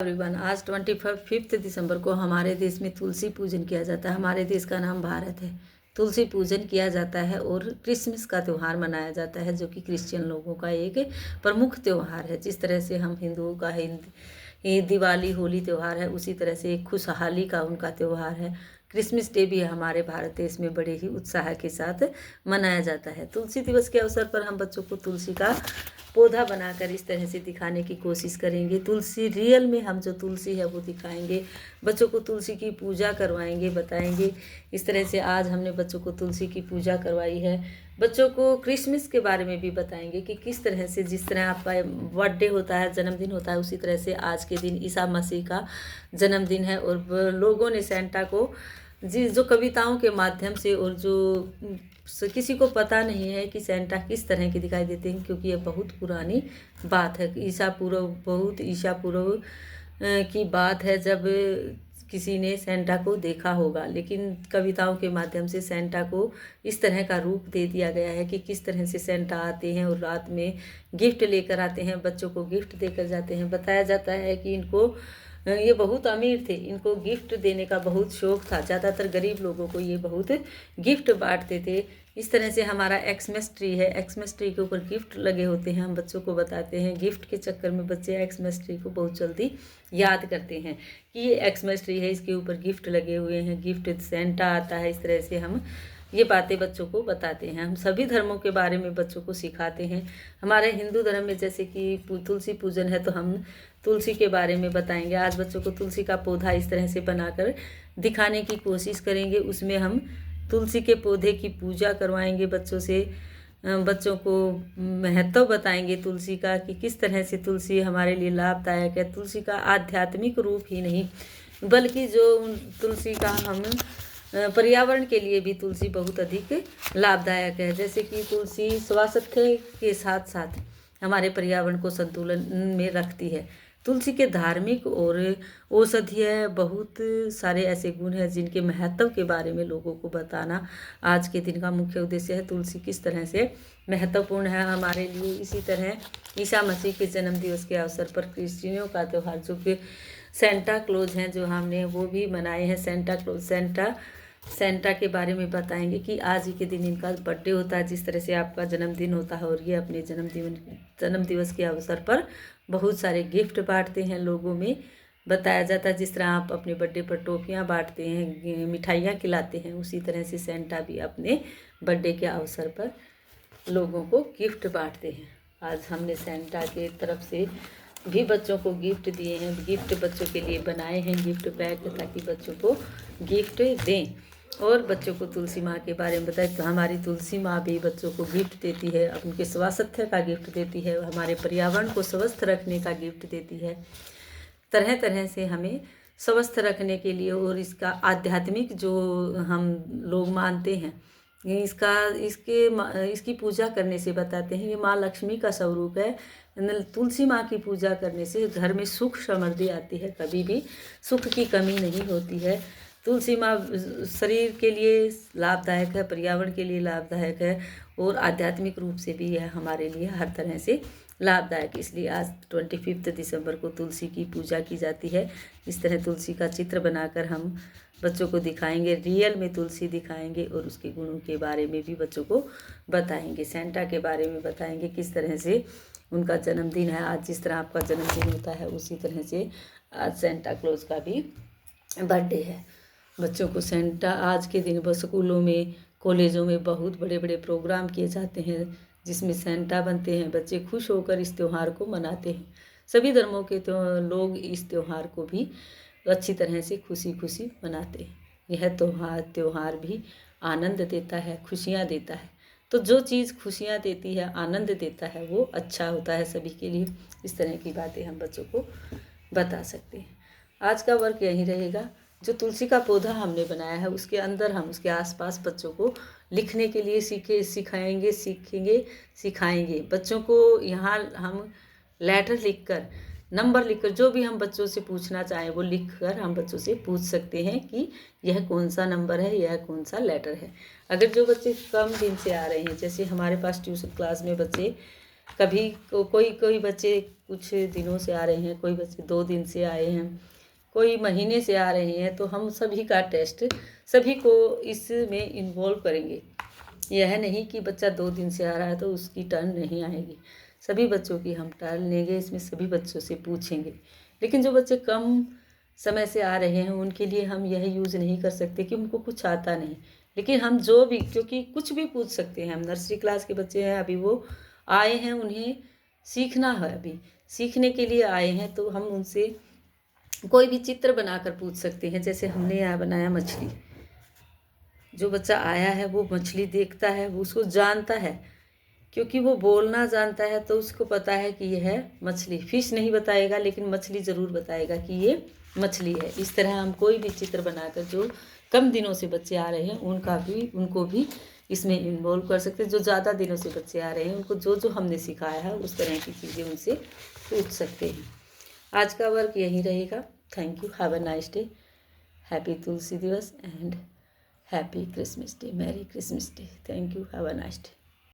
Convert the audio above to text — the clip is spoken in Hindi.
एवरीवन, आज 25 दिसंबर को हमारे देश में तुलसी पूजन किया जाता है। हमारे देश का नाम भारत है। तुलसी पूजन किया जाता है और क्रिसमस का त्यौहार मनाया जाता है, जो कि क्रिश्चियन लोगों का एक प्रमुख त्यौहार है। जिस तरह से हम हिंदुओं का दिवाली होली त्यौहार है, उसी तरह से एक खुशहाली का उनका त्यौहार है। क्रिसमस डे भी हमारे भारत देश में बड़े ही उत्साह के साथ मनाया जाता है। तुलसी दिवस के अवसर पर हम बच्चों को तुलसी का पौधा बनाकर इस तरह से दिखाने की कोशिश करेंगे। तुलसी रियल में हम जो तुलसी है वो दिखाएंगे, बच्चों को तुलसी की पूजा करवाएंगे, बताएंगे। इस तरह से आज हमने बच्चों को तुलसी की पूजा करवाई है। बच्चों को क्रिसमस के बारे में भी बताएंगे कि किस तरह से, जिस तरह आपका बर्थडे होता है, जन्मदिन होता है, उसी तरह से आज के दिन ईसा मसीह का जन्मदिन है। और लोगों ने सेंटा को जो कविताओं के माध्यम से, और जो किसी को पता नहीं है कि सेंटा किस तरह के दिखाई देते हैं, क्योंकि ये बहुत पुरानी बात है। ईसा पूर्व की बात है जब किसी ने सेंटा को देखा होगा, लेकिन कविताओं के माध्यम से सेंटा को इस तरह का रूप दे दिया गया है कि किस तरह से सेंटा आते हैं और रात में गिफ्ट लेकर आते हैं, बच्चों को गिफ्ट देकर जाते हैं। बताया जाता है कि ये बहुत अमीर थे, इनको गिफ्ट देने का बहुत शौक था। ज़्यादातर गरीब लोगों को ये बहुत गिफ्ट बांटते थे। इस तरह से हमारा एक्समस ट्री है, एक्समस ट्री के ऊपर गिफ्ट लगे होते हैं। हम बच्चों को बताते हैं, गिफ्ट के चक्कर में बच्चे एक्समस ट्री को बहुत जल्दी याद करते हैं कि ये एक्समस ट्री है, इसके ऊपर गिफ्ट लगे हुए हैं, गिफ्ट सेंटा आता है। इस तरह से हम ये बातें बच्चों को बताते हैं। हम सभी धर्मों के बारे में बच्चों को सिखाते हैं। हमारे हिंदू धर्म में जैसे कि तुलसी पूजन है, तो हम तुलसी के बारे में बताएंगे। आज बच्चों को तुलसी का पौधा इस तरह से बनाकर दिखाने की कोशिश करेंगे। उसमें हम तुलसी के पौधे की पूजा करवाएंगे बच्चों से। बच्चों को महत्व बताएंगे तुलसी का, कि किस तरह से तुलसी हमारे लिए लाभदायक है। तुलसी का आध्यात्मिक रूप ही नहीं, बल्कि जो तुलसी का हम पर्यावरण के लिए भी तुलसी बहुत अधिक लाभदायक है। जैसे कि तुलसी स्वास्थ्य के साथ साथ हमारे पर्यावरण को संतुलन में रखती है। तुलसी के धार्मिक और औषधीय बहुत सारे ऐसे गुण हैं जिनके महत्व के बारे में लोगों को बताना आज के दिन का मुख्य उद्देश्य है। तुलसी किस तरह से महत्वपूर्ण है हमारे लिए। इसी तरह ईसा मसीह के जन्म दिवस के अवसर पर क्रिश्चियनों का त्यौहार, जो कि सेंटा क्लॉज हैं, जो हमने वो भी मनाए हैं। सेंटा के बारे में बताएंगे कि आज ही के दिन इनका बर्थडे होता है, जिस तरह से आपका जन्मदिन होता है। और ये अपने जन्म दिवस के अवसर पर बहुत सारे गिफ्ट बांटते हैं लोगों में। बताया जाता है जिस तरह आप अपने बर्थडे पर टॉफियाँ बांटते हैं, मिठाइयाँ खिलाते हैं, उसी तरह से सेंटा भी अपने बर्थडे के अवसर पर लोगों को गिफ्ट बांटते हैं। आज हमने सेंटा के तरफ से भी बच्चों को गिफ्ट दिए हैं। गिफ्ट बच्चों के लिए बनाए हैं, गिफ्ट पैक, ताकि बच्चों को गिफ्ट दें। और बच्चों को तुलसी माँ के बारे में बताएं, तो हमारी तुलसी माँ भी बच्चों को गिफ्ट देती है, उनके स्वास्थ्य का गिफ्ट देती है, हमारे पर्यावरण को स्वस्थ रखने का गिफ्ट देती है। तरह तरह से हमें स्वस्थ रखने के लिए, और इसका आध्यात्मिक जो हम लोग मानते हैं, इसकी पूजा करने से बताते हैं। ये माँ लक्ष्मी का स्वरूप है। तुलसी माँ की पूजा करने से घर में सुख समृद्धि आती है, कभी भी सुख की कमी नहीं होती है। तुलसी माँ शरीर के लिए लाभदायक है, पर्यावरण के लिए लाभदायक है, और आध्यात्मिक रूप से भी यह हमारे लिए हर तरह से लाभदायक। इसलिए आज 25 दिसंबर को तुलसी की पूजा की जाती है। इस तरह तुलसी का चित्र बनाकर हम बच्चों को दिखाएंगे, रियल में तुलसी दिखाएंगे, और उसके गुणों के बारे में भी बच्चों को बताएंगे। सेंटा के बारे में बताएंगे, किस तरह से उनका जन्मदिन है। आज जिस तरह आपका जन्मदिन होता है, उसी तरह से आज सेंटा क्लॉज का भी बर्थडे है। बच्चों को सेंटा आज के दिन स्कूलों में, कॉलेजों में बहुत बड़े बड़े प्रोग्राम किए जाते हैं, जिसमें सेंटा बनते हैं। बच्चे खुश होकर इस त्यौहार को मनाते हैं। सभी धर्मों के लोग इस त्यौहार को भी अच्छी तरह से खुशी खुशी मनाते हैं। यह त्यौहार भी आनंद देता है, खुशियाँ देता है। तो जो चीज़ खुशियाँ देती है, आनंद देता है, वो अच्छा होता है सभी के लिए। इस तरह की बातें हम बच्चों को बता सकते हैं। आज का वर्क यही रहेगा। जो तुलसी का पौधा हमने बनाया है, उसके अंदर हम उसके आसपास बच्चों को लिखने के लिए सिखाएंगे। बच्चों को यहाँ हम लेटर लिखकर, नंबर लिखकर, जो भी हम बच्चों से पूछना चाहें वो लिखकर हम बच्चों से पूछ सकते हैं कि यह कौन सा नंबर है, यह कौन सा लेटर है। अगर जो बच्चे कम दिन से आ रहे हैं, जैसे हमारे पास ट्यूशन क्लास में बच्चे कभी कोई कोई बच्चे कुछ दिनों से आ रहे हैं, कोई बच्चे 2 दिन से आए हैं, कोई महीने से आ रहे हैं, तो हम सभी का टेस्ट सभी को इसमें इन्वॉल्व करेंगे। यह नहीं कि बच्चा 2 दिन से आ रहा है तो उसकी टर्न नहीं आएगी, सभी बच्चों की हम टर्न लेंगे, इसमें सभी बच्चों से पूछेंगे। लेकिन जो बच्चे कम समय से आ रहे हैं उनके लिए हम यह यूज़ नहीं कर सकते कि उनको कुछ आता नहीं, लेकिन हम जो भी, क्योंकि कुछ भी पूछ सकते हैं। हम नर्सरी क्लास के बच्चे हैं, अभी वो आए हैं, उन्हें सीखना है, अभी सीखने के लिए आए हैं, तो हम उनसे कोई भी चित्र बनाकर पूछ सकते हैं। जैसे हमने यहाँ बनाया मछली, जो बच्चा आया है वो मछली देखता है, वो उसको जानता है, क्योंकि वो बोलना जानता है तो उसको पता है कि यह मछली, फिश नहीं बताएगा लेकिन मछली ज़रूर बताएगा कि ये मछली है। इस तरह हम कोई भी चित्र बनाकर, जो कम दिनों से बच्चे आ रहे हैं उनको भी इसमें इन्वॉल्व कर सकते हैं। जो ज़्यादा दिनों से बच्चे आ रहे हैं उनको जो जो हमने सिखाया है उस तरह की चीज़ें उनसे पूछ सकते हैं। आज का वर्क यही रहेगा। Thank you, have a nice day, happy Tulsi Diwas and happy Christmas day, merry Christmas day. Thank you, have a nice day.